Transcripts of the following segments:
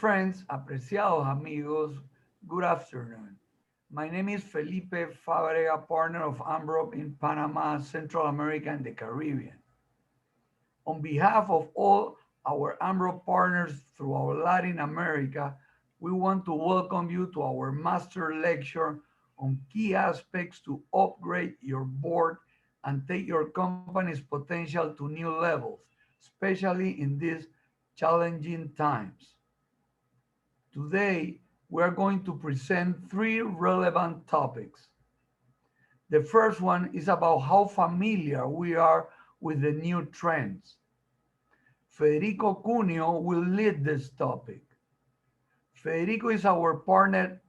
friends, apreciados amigos, good afternoon. My name is Felipe Fabrega, partner of Ambrop in Panama, Central America, and the Caribbean. On behalf of all our Ambrop partners throughout Latin America, we want to welcome you to our master lecture on key aspects to upgrade your board and take your company's potential to new levels, especially in these challenging times. Today, we are going to present three relevant topics. The first one is about how familiar we are with the new trends. Federico Cuneo will lead this topic. Federico is our partner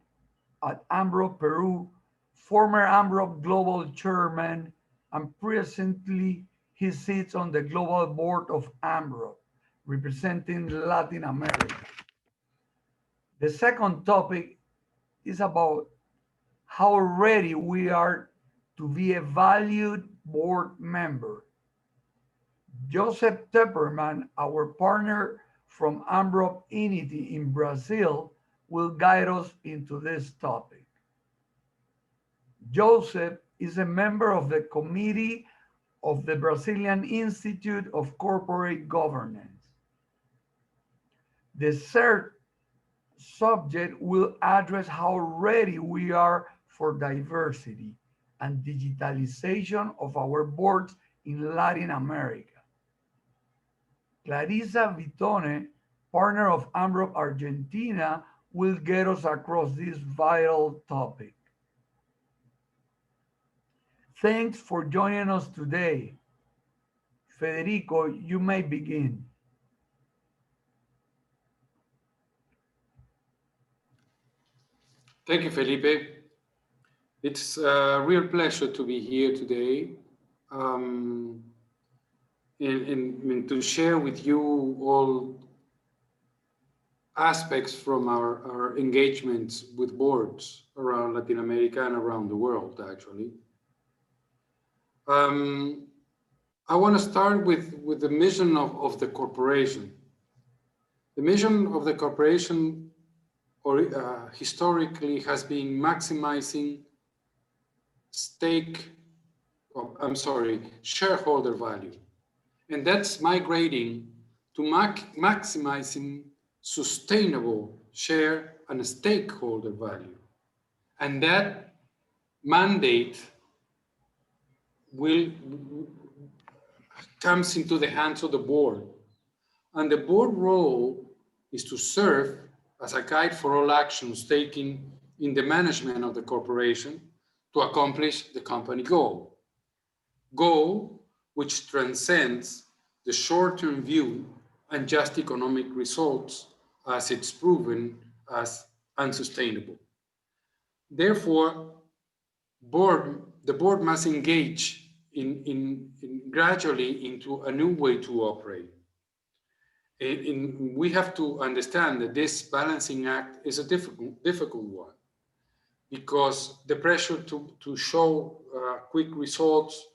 at Ambro Peru, former Ambro Global Chairman, and presently he sits on the Global Board of Ambro, representing Latin America. The second topic is about how ready we are to be a valued board member. Joseph Tepperman, our partner from Ambrop Inity in Brazil, will guide us into this topic. Joseph is a member of the committee of the Brazilian Institute of Corporate Governance. The third subject will address how ready we are for diversity and digitalization of our boards in Latin America. Clarissa Vitone, partner of Ambrop Argentina, will get us across this vital topic. Thanks for joining us today. Federico, you may begin. Thank you, Felipe. It's a real pleasure to be here today and to share with you all aspects from our engagements with boards around Latin America and around the world, actually. I want to start with the mission of the corporation. The mission of the corporation historically has been maximizing shareholder value. And that's migrating to maximizing sustainable share and stakeholder value. And that mandate comes into the hands of the board. And the board role is to serve as a guide for all actions taken in the management of the corporation to accomplish the company goal which transcends the short-term view and just economic results as it's proven as unsustainable. Therefore, the board must engage in gradually into a new way to operate. We have to understand that this balancing act is a difficult one, because the pressure to show quick results,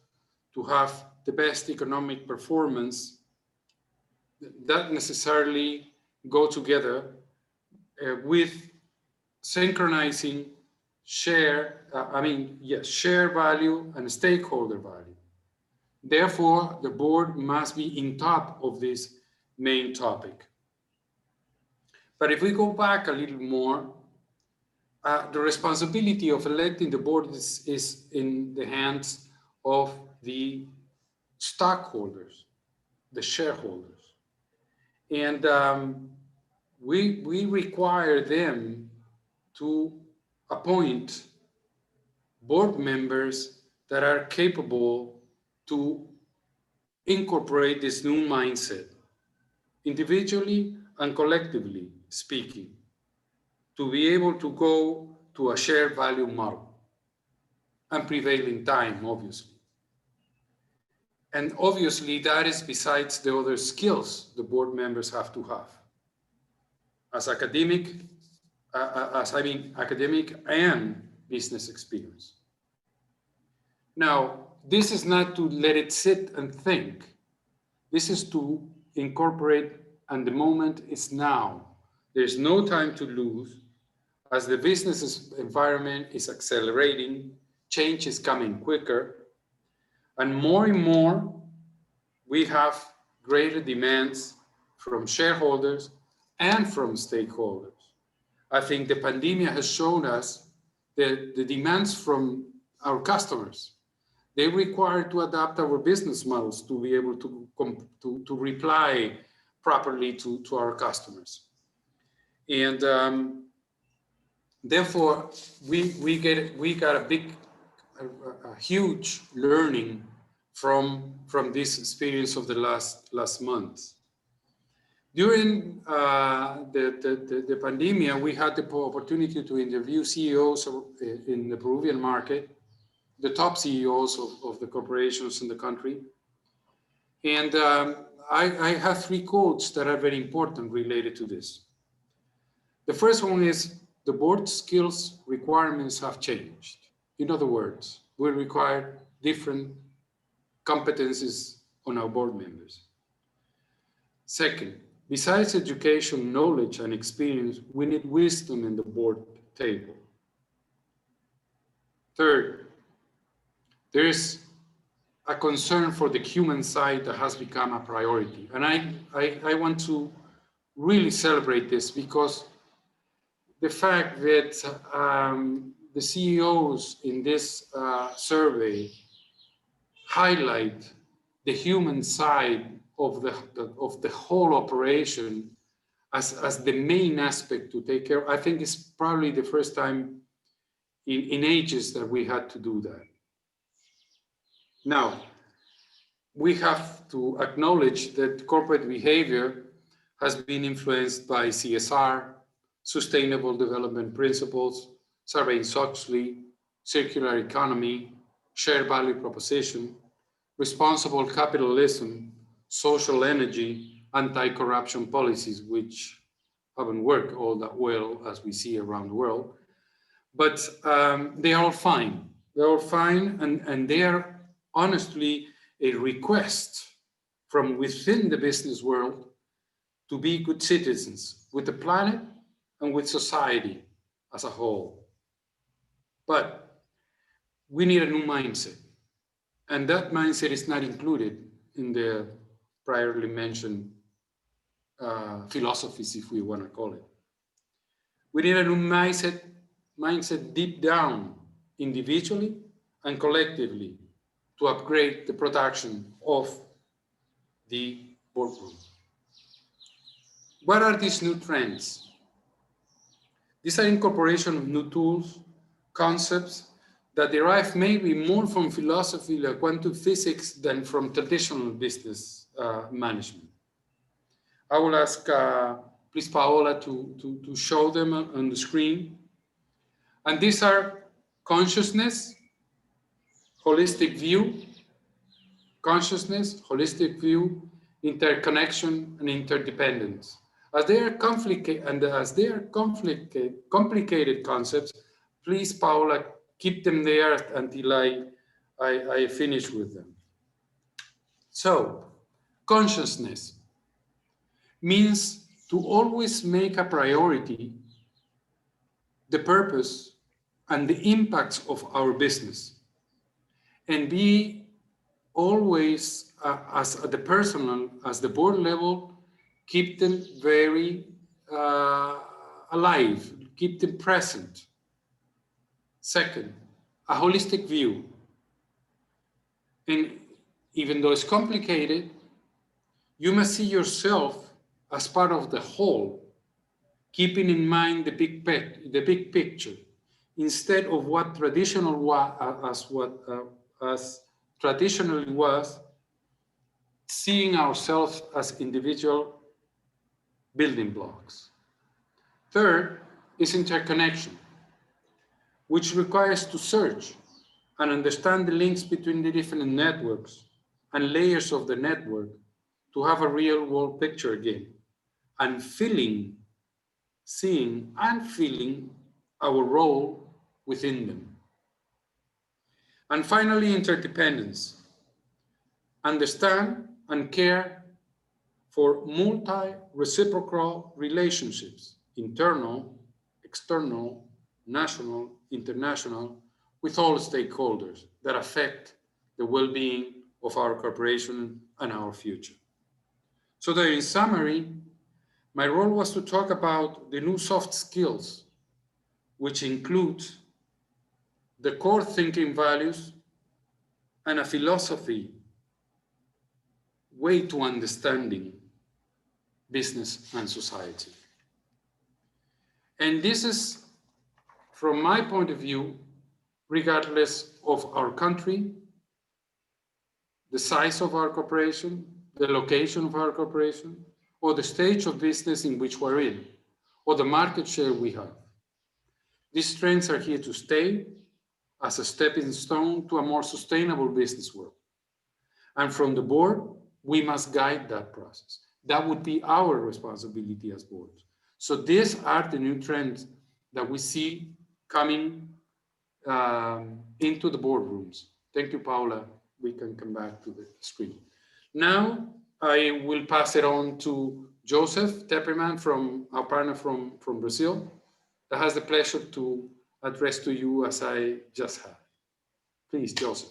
to have the best economic performance, that necessarily go together with synchronizing share value and stakeholder value. Therefore, the board must be in top of this main topic. But if we go back a little more, the responsibility of electing the board is in the hands of the stockholders, the shareholders. And we require them to appoint board members that are capable to incorporate this new mindset, individually and collectively speaking, to be able to go to a shared value model and prevail in time, obviously. And obviously that is besides the other skills the board members have to have. As academic and business experience. Now, this is not to let it sit and think. This is to incorporate, and the moment is now, There's no time to lose as the business environment is accelerating, change is coming quicker, and more we have greater demands from shareholders and from stakeholders. I think the pandemic has shown us the demands from our customers. They require to adapt our business models to be able to reply properly to our customers. And therefore, we got a huge learning from this experience of the last months. During the pandemic, we had the opportunity to interview CEOs in the Peruvian market, the top CEOs of the corporations in the country. And I have 3 quotes that are very important related to this. The first one is, the board skills requirements have changed. In other words, we require different competencies on our board members. Second, besides education, knowledge, and experience, we need wisdom in the board table. Third, there is a concern for the human side that has become a priority. And I want to really celebrate this, because the fact that the CEOs in this survey highlight the human side of the whole operation as the main aspect to take care of, I think it's probably the first time in ages that we had to do that. Now, we have to acknowledge that corporate behavior has been influenced by CSR, Sustainable Development Principles, Sarbanes-Oxley, circular economy, shared value proposition, responsible capitalism, social energy, anti-corruption policies, which haven't worked all that well as we see around the world. But they are all fine. They're all fine, and they are honestly a request from within the business world to be good citizens with the planet and with society as a whole. But we need a new mindset. And that mindset is not included in the priorly mentioned philosophies, if we want to call it. We need a new mindset deep down, individually and collectively, to upgrade the production of the boardroom. What are these new trends? These are incorporation of new tools, concepts that derive maybe more from philosophy like quantum physics than from traditional business management. I will ask, please, Paola, to show them on the screen. And these are consciousness, holistic view, interconnection, and interdependence. As they are complicated concepts, please, Paola, keep them there until I finish with them. So, consciousness means to always make a priority the purpose and the impacts of our business, and be always, as at the personal, as the board level, keep them very alive, keep them present. Second, a holistic view. And even though it's complicated, you must see yourself as part of the whole, keeping in mind the big picture, instead of what traditional as traditionally was, seeing ourselves as individual building blocks. Third is interconnection, which requires to search and understand the links between the different networks and layers of the network to have a real world picture again, and seeing and feeling our role within them. And finally, interdependence. Understand and care for multi-reciprocal relationships internal, external, national, international, with all stakeholders that affect the well-being of our corporation and our future. So that in summary, my role was to talk about the new soft skills, which include the core thinking values and a philosophy, way to understanding business and society. And this is, from my point of view, regardless of our country, the size of our corporation, the location of our corporation, or the stage of business in which we're in, or the market share we have. These trends are here to stay as a stepping stone to a more sustainable business world. And from the board, we must guide that process. That would be our responsibility as boards. So these are the new trends that we see coming into the boardrooms. Thank you, Paula. We can come back to the screen. Now, I will pass it on to Joseph Tepperman, from our partner from Brazil, that has the pleasure to address to you as I just had. Please, Joseph.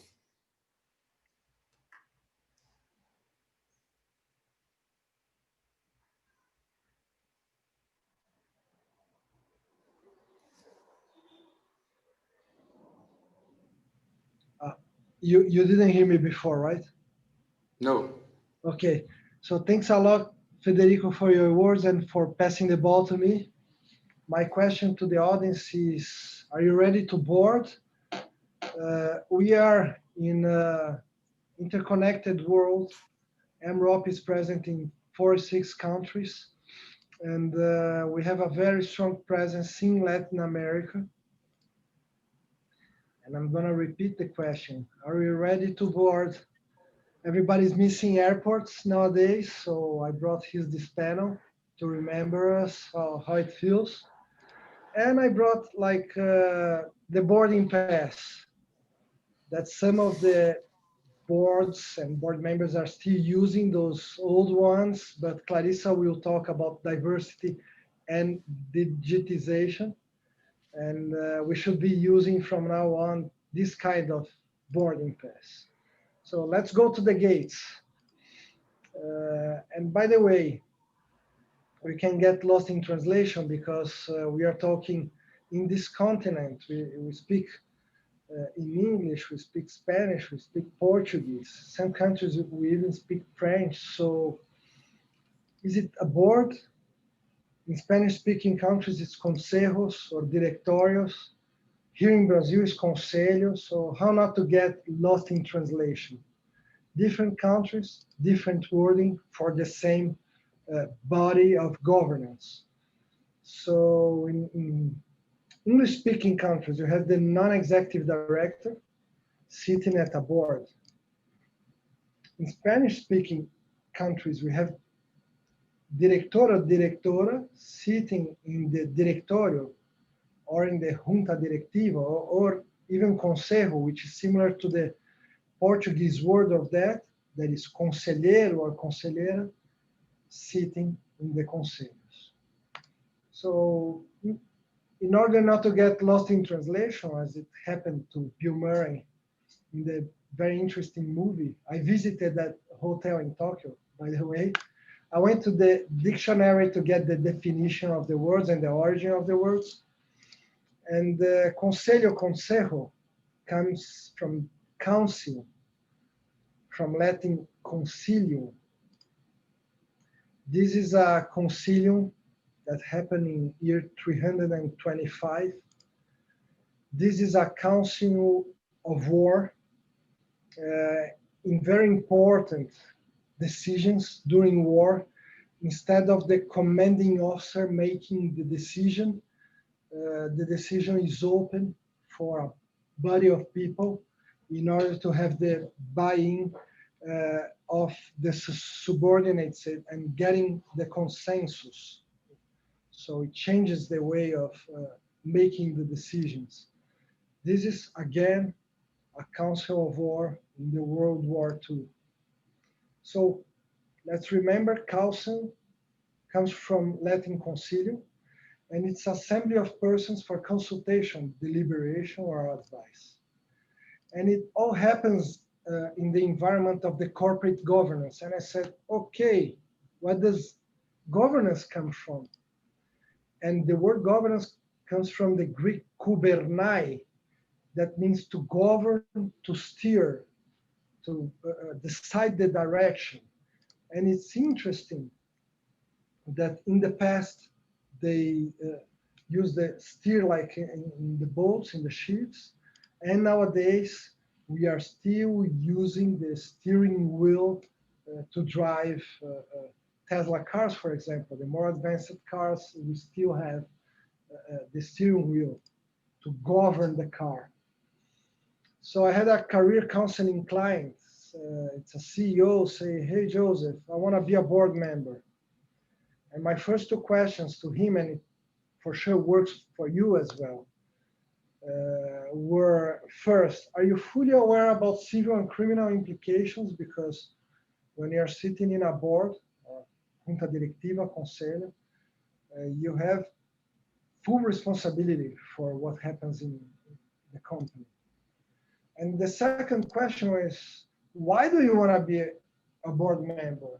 You didn't hear me before, right? No. Okay, so thanks a lot, Federico, for your words and for passing the ball to me. My question to the audience is, are you ready to board? We are in an interconnected world. MROP is present in 46 countries, and we have a very strong presence in Latin America. And I'm gonna repeat the question. Are you ready to board? Everybody's missing airports nowadays, so I brought this panel to remember us, how it feels. And I brought like the boarding pass that some of the boards and board members are still using, those old ones, but Clarissa will talk about diversity and digitization. And we should be using from now on this kind of boarding pass. So let's go to the gates. And by the way, we can get lost in translation because we are talking in this continent. We speak in English, we speak Spanish, we speak Portuguese. Some countries we even speak French. So is it a board? In Spanish-speaking countries, it's consejos or directorios. Here in Brazil, it's conselho. So how not to get lost in translation? Different countries, different wording for the same body of governance. So in English-speaking countries, you have the non-executive director sitting at a board. In Spanish-speaking countries, we have director or directora sitting in the directorio or in the junta directiva, or even conselho, which is similar to the Portuguese word of that is conselheiro or conselheira, sitting in the conselhos. So in order not to get lost in translation, as it happened to Bill Murray in the very interesting movie, I visited that hotel in Tokyo, by the way. I went to the dictionary to get the definition of the words and the origin of the words. And conselho, consejo, comes from council, from Latin concilium. This is a concilium that happened in year 325. This is a council of war in very important decisions during war. Instead of the commanding officer making the decision is open for a body of people in order to have the buy-in of the subordinates and getting the consensus. So it changes the way of making the decisions. This is, again, a council of war in the World War II. So let's remember, council comes from Latin concilium, and it's assembly of persons for consultation, deliberation, or advice. And it all happens in the environment of the corporate governance. And I said, okay, what does governance come from? And the word governance comes from the Greek kubernai, that means to govern, to steer, to decide the direction. And it's interesting that in the past, they used the steer like in the boats, in the ships. And nowadays, we are still using the steering wheel to drive Tesla cars, for example. The more advanced cars, we still have the steering wheel to govern the car. So I had a career counseling client. It's a CEO say, hey, Joseph, I want to be a board member. And my first two questions to him, and it for sure works for you as well, were first, are you fully aware about civil and criminal implications? Because when you're sitting in a board, junta directiva, conselho, you have full responsibility for what happens in the company. And the second question is, why do you want to be a board member?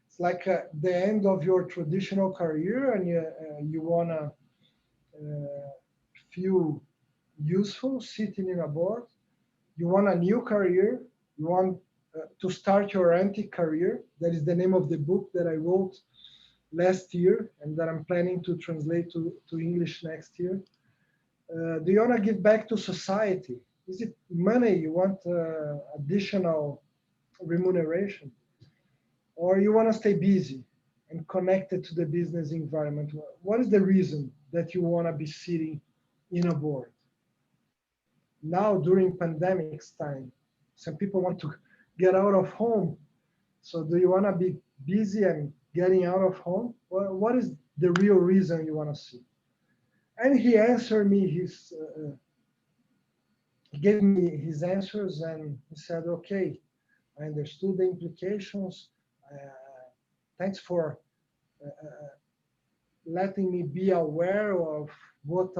It's like the end of your traditional career, and you want to feel useful sitting in a board. You want a new career. You want to start your anti-career. That is the name of the book that I wrote last year and that I'm planning to translate to English next year. Do you want to give back to society? Is it money? You want additional remuneration? Or you want to stay busy and connected to the business environment? What is the reason that you want to be sitting in a board? Now, during pandemic's time, some people want to get out of home. So do you want to be busy and getting out of home? Well, what is the real reason you want to see? And he answered me he gave me his answers, and he said, okay, I understood the implications. Thanks for letting me be aware of what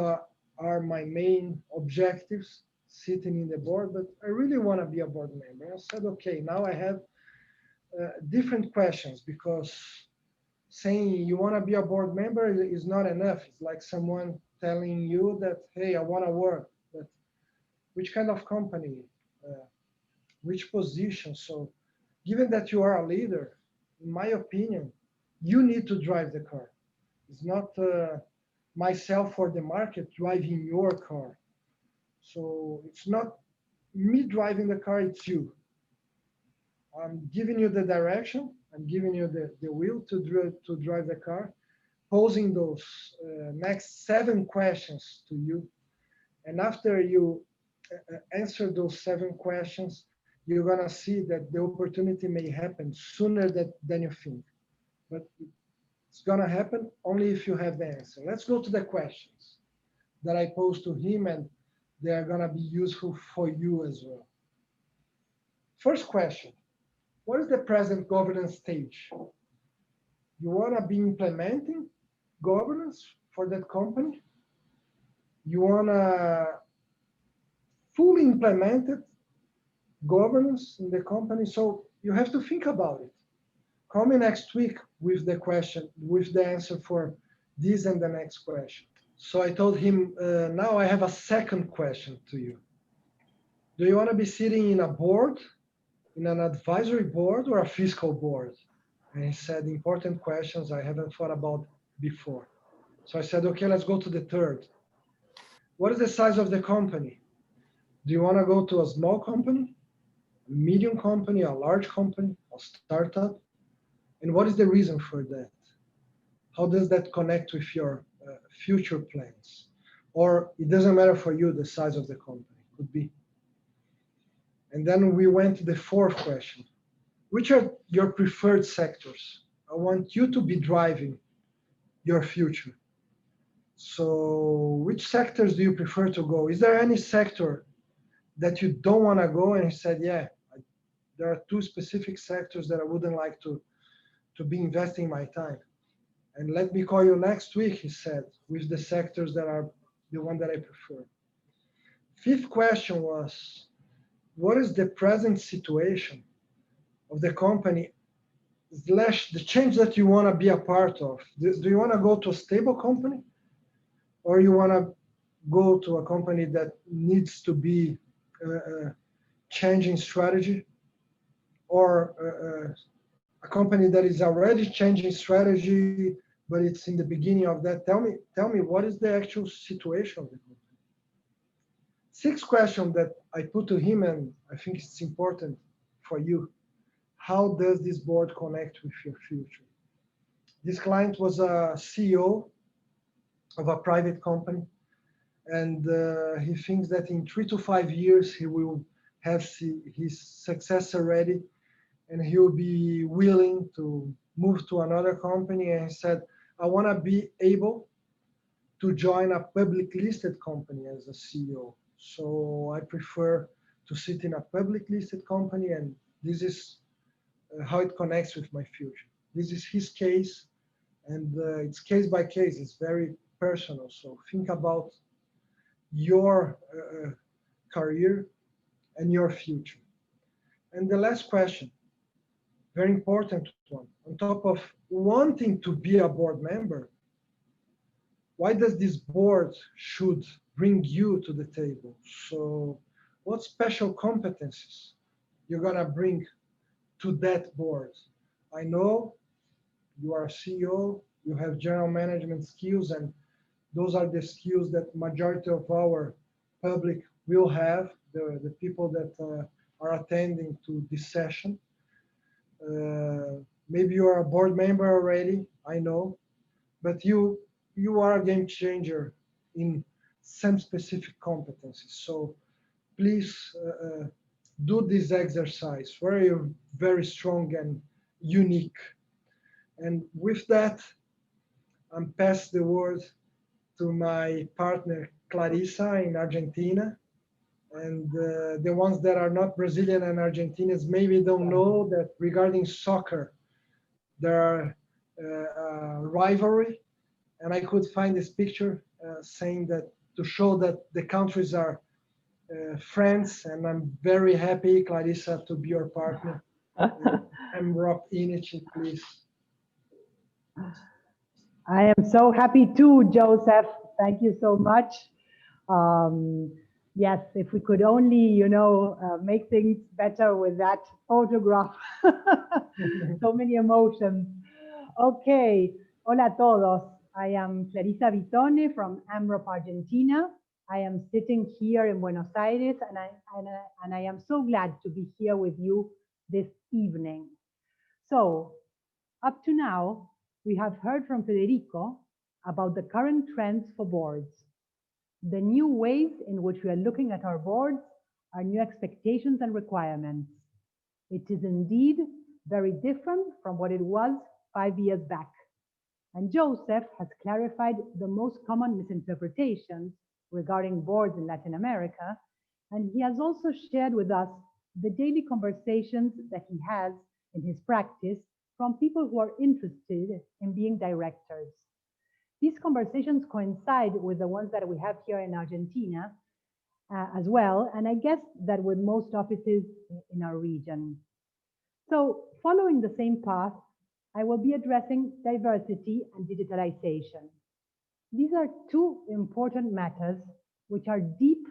are my main objectives sitting in the board, but I really want to be a board member. I said, okay, now I have different questions, because saying you want to be a board member is not enough. It's like someone telling you that, hey, I want to work, but which kind of company, which position? So given that you are a leader, in my opinion, you need to drive the car. It's not myself or the market driving your car. So it's not me driving the car, it's you. I'm giving you the direction, I'm giving you the wheel to drive the car, posing those next 7 questions to you. And after you answer those 7 questions, you're going to see that the opportunity may happen sooner than you think. But it's going to happen only if you have the answer. Let's go to the questions that I posed to him, and they are going to be useful for you as well. First question, what is the present governance stage? You want to be implementing governance for that company? You want to fully implement it, governance in the company? So you have to think about it. Call me next week with the question, with the answer for this and the next question. So I told him, now I have a second question to you. Do you want to be sitting in a board, in an advisory board, or a fiscal board? And he said, important questions I haven't thought about before. So I said, okay, let's go to the third. What is the size of the company? Do you want to go to a small company, a medium company, a large company, a startup? And what is the reason for that? How does that connect with your future plans? Or it doesn't matter for you the size of the company, could be. And then we went to the fourth question. Which are your preferred sectors? I want you to be driving your future. So which sectors do you prefer to go? Is there any sector that you don't want to go? And he said, yeah, there are 2 specific sectors that I wouldn't like to be investing my time. And let me call you next week, he said, with the sectors that are the one that I prefer. Fifth question was, what is the present situation of the company slash the change that you want to be a part of? Do you want to go to a stable company, or you want to go to a company that needs to be changing strategy, or a company that is already changing strategy, but it's in the beginning of that? Tell me what is the actual situation of the company? Sixth question that I put to him, and I think it's important for you: how does this board connect with your future? This client was a CEO of a private company, and he thinks that in 3 to 5 years he will have his successor ready, and he will be willing to move to another company. And he said, I want to be able to join a public listed company as a CEO. So I prefer to sit in a public listed company, and this is how it connects with my future. This is his case, and it's case by case. It's very personal. So think about your career and your future. And the last question, very important one. On top of wanting to be a board member, why does this board should bring you to the table? So what special competencies you're gonna bring to that board? I know you are a CEO, you have general management skills, and those are the skills that majority of our public will have, the people that are attending to this session. Maybe you are a board member already, I know, but you are a game changer in some specific competencies. So please do this exercise where you're very strong and unique. And with that, I'm pass the word to my partner Clarissa in Argentina. And the ones that are not Brazilian and Argentinians maybe don't know that regarding soccer, there are rivalry. And I could find this picture saying that to show that the countries are friends. And I'm very happy, Clarissa, to be your partner. I'm Rob Inici, please. I am so happy too, Joseph. Thank you so much. Yes, if we could only, make things better with that photograph. So many emotions. Okay, hola a todos. I am Clarissa Vitone from AMROP Argentina. I am sitting here in Buenos Aires, and I am so glad to be here with you this evening. So, up to now, we have heard from Federico about the current trends for boards, the new ways in which we are looking at our boards, our new expectations and requirements. It is indeed very different from what it was 5 years back. And Joseph has clarified the most common misinterpretations regarding boards in Latin America, and he has also shared with us the daily conversations that he has in his practice from people who are interested in being directors. These conversations coincide with the ones that we have here in Argentina as well, and I guess that with most offices in our region. So following the same path, I will be addressing diversity and digitalization. These are two important matters which are deep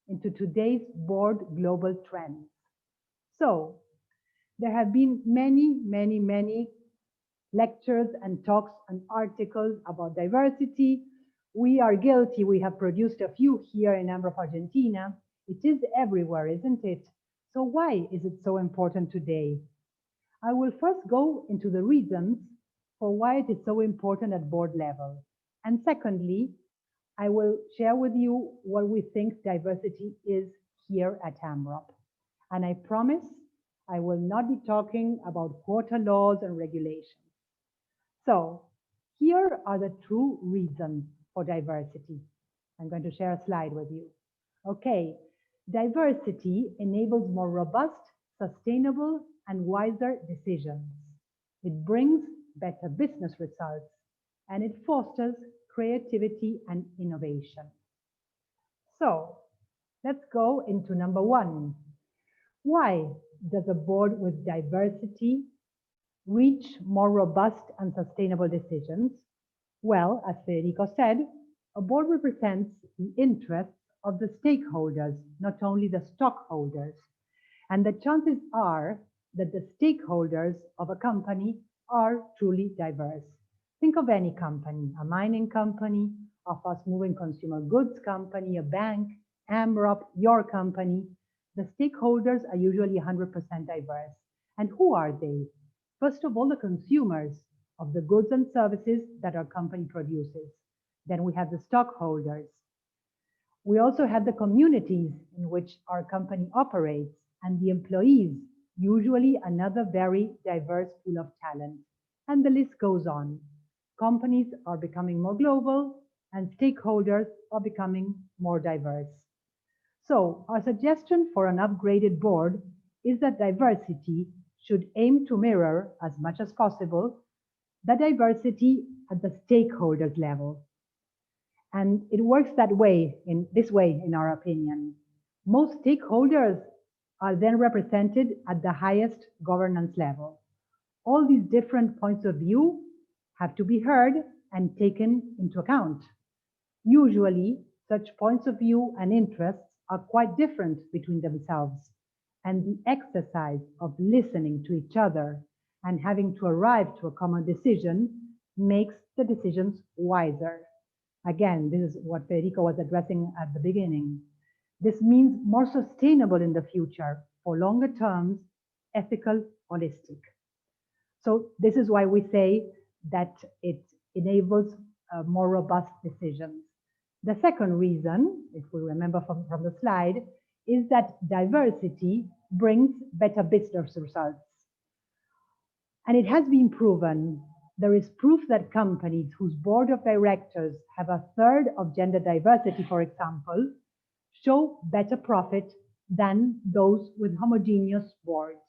into today's board global trends. So there have been many lectures and talks and articles about diversity. We are guilty. We have produced a few here in AMROP Argentina. It is everywhere, isn't it? So why is it so important today? I will first go into the reasons for why it is so important at board level. And secondly, I will share with you what we think diversity is here at AMROP. And I promise I will not be talking about quota laws and regulations. So here are the true reasons for diversity. I'm going to share a slide with you. Okay, diversity enables more robust, sustainable, and wiser decisions. It brings better business results. and it fosters creativity and innovation. So let's go into number one. Why does a board with diversity reach more robust and sustainable decisions? Well, as Federico said, a board represents the interests of the stakeholders, not only the stockholders. And the chances are that the stakeholders of a company are truly diverse. Think of any company, a mining company, a fast-moving consumer goods company, a bank, AMROP, your company. The stakeholders are usually 100% diverse. And who are they? First of all, the consumers of the goods and services that our company produces. Then we have the stockholders. We also have the communities in which our company operates and the employees, usually another very diverse pool of talent. And the list goes on. Companies are becoming more global and stakeholders are becoming more diverse. So our suggestion for an upgraded board is that diversity should aim to mirror as much as possible the diversity at the stakeholders level. And it works that way, in this way, in our opinion. Most stakeholders are then represented at the highest governance level. All these different points of view have to be heard and taken into account. Usually, such points of view and interests are quite different between themselves, and the exercise of listening to each other and having to arrive to a common decision makes the decisions wiser. Again, this is what Federico was addressing at the beginning. This means more sustainable in the future for longer terms, ethical, holistic. So this is why we say that it enables more robust decisions. The second reason, if we remember from the slide, is that diversity brings better business results. And it has been proven. There is proof that companies whose board of directors have a third of gender diversity, for example, show better profit than those with homogeneous boards.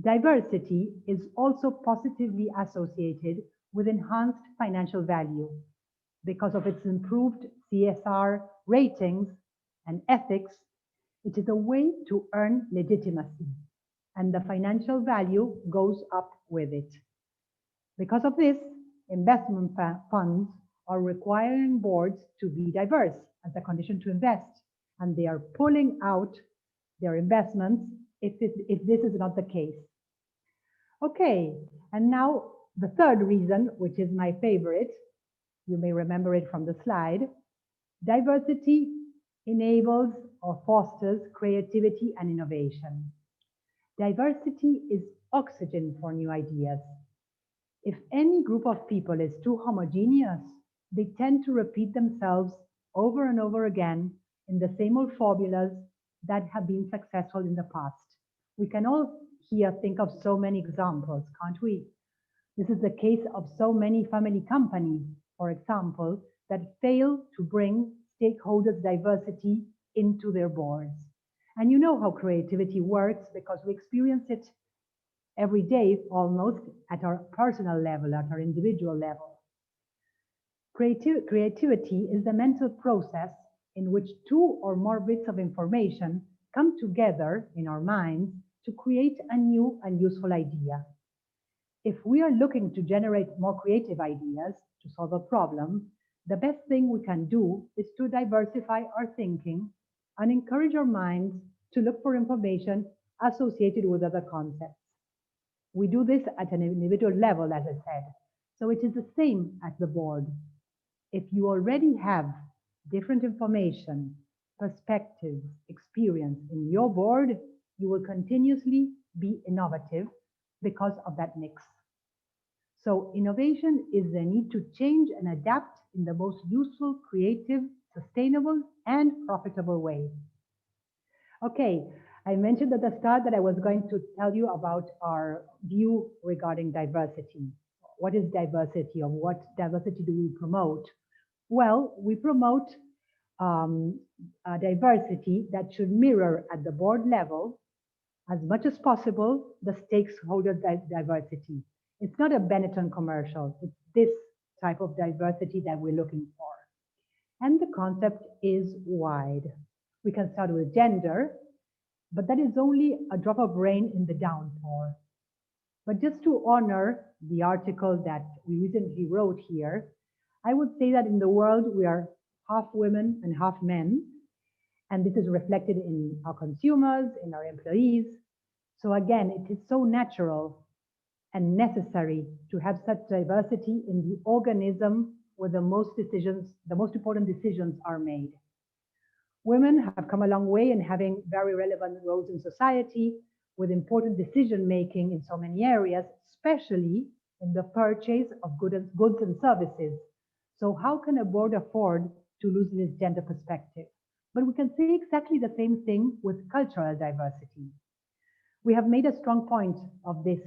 Diversity is also positively associated with enhanced financial value because of its improved CSR ratings and ethics. It is a way to earn legitimacy, and the financial value goes up with it. Because of this, investment funds are requiring boards to be diverse as a condition to invest, and they are pulling out their investments if this is not the case. Okay, and now the third reason, which is my favorite, you may remember it from the slide. Diversity enables or fosters creativity and innovation. Diversity is oxygen for new ideas. If any group of people is too homogeneous, they tend to repeat themselves over and over again in the same old formulas that have been successful in the past. We can all here think of so many examples, can't we? This is the case of so many family companies, for example, that fail to bring stakeholders' diversity into their boards. And you know how creativity works because we experience it every day almost at our personal level, at our individual level. Creativity is the mental process in which two or more bits of information come together in our minds to create a new and useful idea. If we are looking to generate more creative ideas to solve a problem, the best thing we can do is to diversify our thinking and encourage our minds to look for information associated with other concepts. We do this at an individual level, as I said. So it is the same at the board. If you already have different information, perspectives, experience in your board, you will continuously be innovative because of that mix. So innovation is the need to change and adapt in the most useful, creative, sustainable, and profitable way. Okay, I mentioned at the start that I was going to tell you about our view regarding diversity. What is diversity, or what diversity do we promote? Well, we promote a diversity that should mirror at the board level as much as possible the stakeholder diversity. It's not a Benetton commercial. It's this type of diversity that we're looking for. And the concept is wide. We can start with gender, but that is only a drop of rain in the downpour. But just to honor the article that we recently wrote here, I would say that in the world we are half women and half men, and this is reflected in our consumers, in our employees. So again, it is so natural and necessary to have such diversity in the organism where the most important decisions are made. Women have come a long way in having very relevant roles in society with important decision-making in so many areas, especially in the purchase of goods and services. So how can a board afford to lose this gender perspective? But we can say exactly the same thing with cultural diversity. We have made a strong point of this.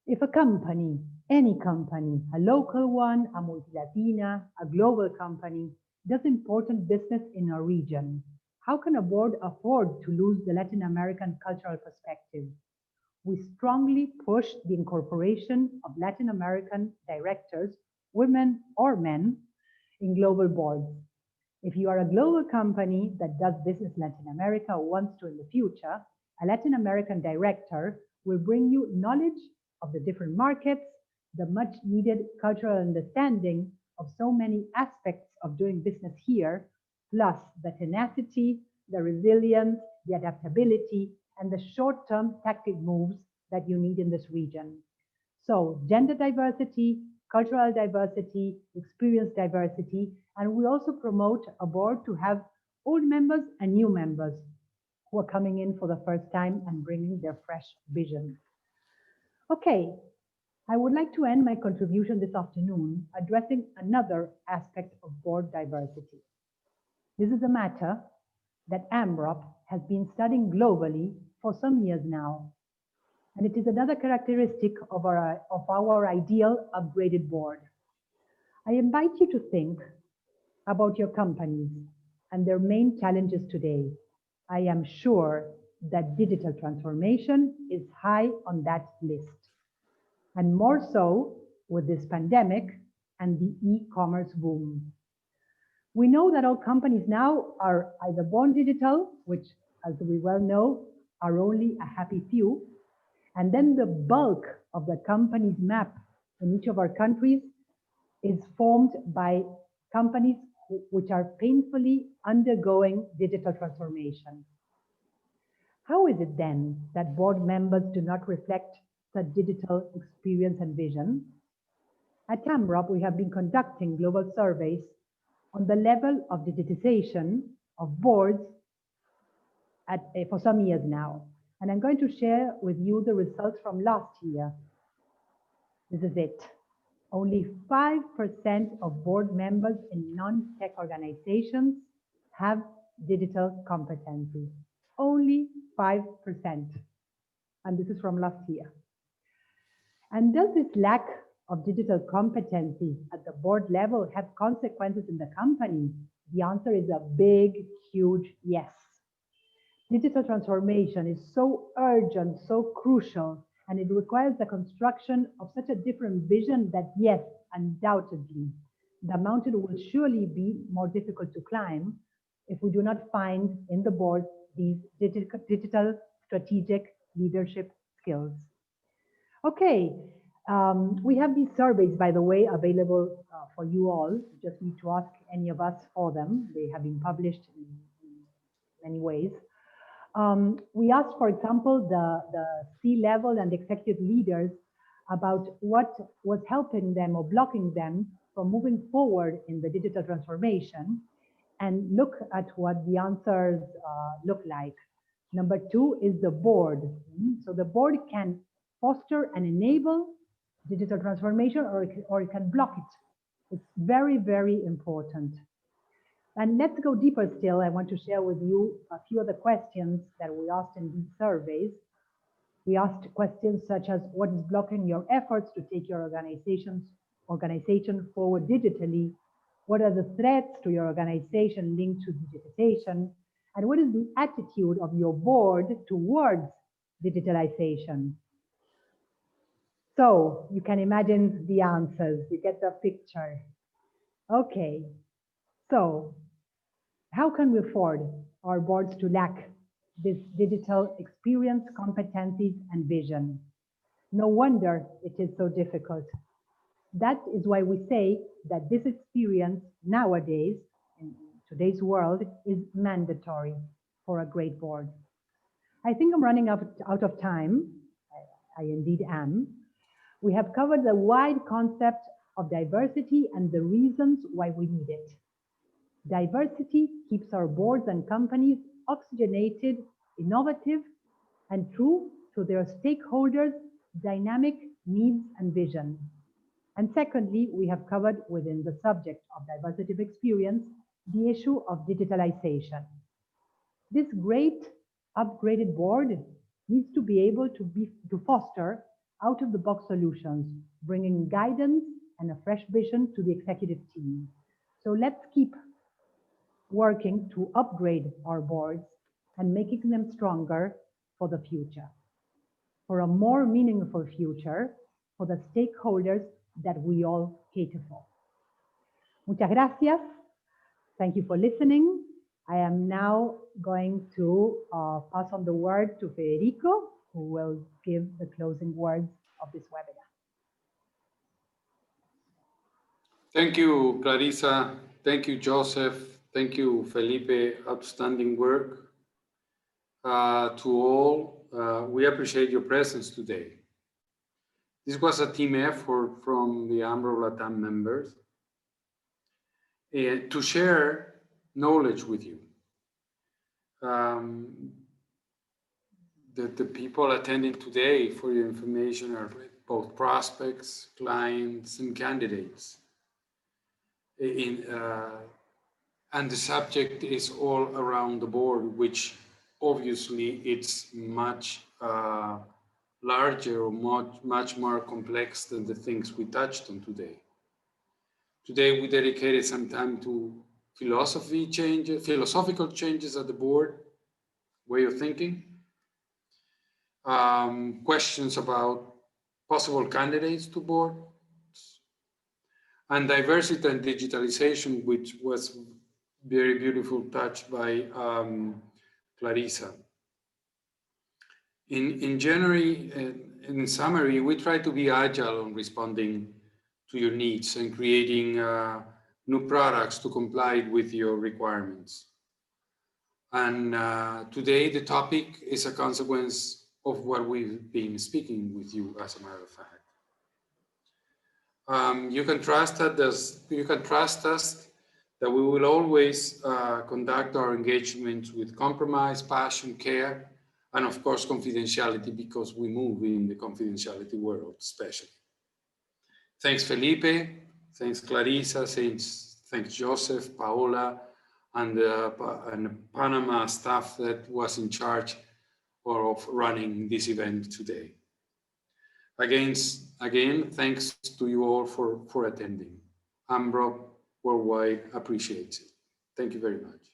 If a company, any company, a local one, a multi-Latina, a global company, does important business in a region, how can a board afford to lose the Latin American cultural perspective? We strongly push the incorporation of Latin American directors, women or men, in global boards. If you are a global company that does business in Latin America or wants to in the future, a Latin American director will bring you knowledge of the different markets, the much needed cultural understanding of so many aspects of doing business here, plus the tenacity, the resilience, the adaptability, and the short-term tactic moves that you need in this region. So gender diversity, cultural diversity, experience diversity, and we also promote a board to have old members and new members who are coming in for the first time and bringing their fresh vision. Okay, I would like to end my contribution this afternoon addressing another aspect of board diversity. This is a matter that AMROP has been studying globally for some years now. And it is another characteristic of our ideal upgraded board. I invite you to think about your companies and their main challenges today. I am sure that digital transformation is high on that list, and more so with this pandemic and the e-commerce boom. We know that all companies now are either born digital, which, as we well know, are only a happy few, and then the bulk of the company's map in each of our countries is formed by companies which are painfully undergoing digital transformation. How is it then that board members do not reflect such digital experience and vision? At AMROP, we have been conducting global surveys on the level of digitization of boards for some years now. And I'm going to share with you the results from last year. This is it. Only 5% of board members in non-tech organizations have digital competency. Only 5%. And this is from last year. And does this lack of digital competency at the board level have consequences in the company? The answer is a big, huge yes. Digital transformation is so urgent, so crucial, and it requires the construction of such a different vision that, yes, undoubtedly, the mountain will surely be more difficult to climb if we do not find in the board these digital strategic leadership skills. Okay, we have these surveys, by the way, available for you all. You just need to ask any of us for them. They have been published in many ways. We asked, for example, the C-level and executive leaders about what was helping them or blocking them from moving forward in the digital transformation, and look at what the answers look like. Number 2 is the board. So the board can foster and enable digital transformation, or it can block it. It's very, very important. And let's go deeper still. I want to share with you a few of the questions that we asked in these surveys. We asked questions such as, what is blocking your efforts to take your organization forward digitally? What are the threats to your organization linked to digitization? And what is the attitude of your board towards digitalization? So you can imagine the answers, you get the picture. Okay, so how can we afford our boards to lack this digital experience, competencies, and vision? No wonder it is so difficult. That is why we say that this experience nowadays, in today's world, is mandatory for a great board. I think I'm running out of time. I indeed am. We have covered the wide concept of diversity and the reasons why we need it. Diversity keeps our boards and companies oxygenated, innovative, and true to their stakeholders' dynamic needs and vision. And secondly, we have covered within the subject of diversity of experience, the issue of digitalization. This great upgraded board needs to be able to foster out-of-the-box solutions, bringing guidance and a fresh vision to the executive team. So let's keep working to upgrade our boards and making them stronger for the future, for a more meaningful future for the stakeholders that we all cater for. Muchas gracias. Thank you for listening. I am now going to pass on the word to Federico, who will give the closing words of this webinar. Thank you, Clarissa. Thank you, Joseph. Thank you, Felipe. Outstanding work. To all, we appreciate your presence today. This was a team effort from the AMRO LATAM members to share knowledge with you. The people attending today, for your information, are both prospects, clients, and candidates. And the subject is all around the board, which obviously it's much larger or much more complex than the things we touched on today. Today we dedicated some time to philosophical changes at the board, way of thinking, questions about possible candidates to board, and diversity and digitalization, which was very beautiful touch by Clarissa. In January, in summary, we try to be agile on responding to your needs and creating new products to comply with your requirements. And today the topic is a consequence of what we've been speaking with you, as a matter of fact. You can trust us that we will always conduct our engagements with compromise, passion, care, and of course confidentiality, because we move in the confidentiality world especially. Thanks Felipe, thanks Clarissa, thanks Joseph, Paola, and the Panama staff that was in charge of running this event today. Again, thanks to you all for attending. AMRO Worldwide appreciates it. Thank you very much.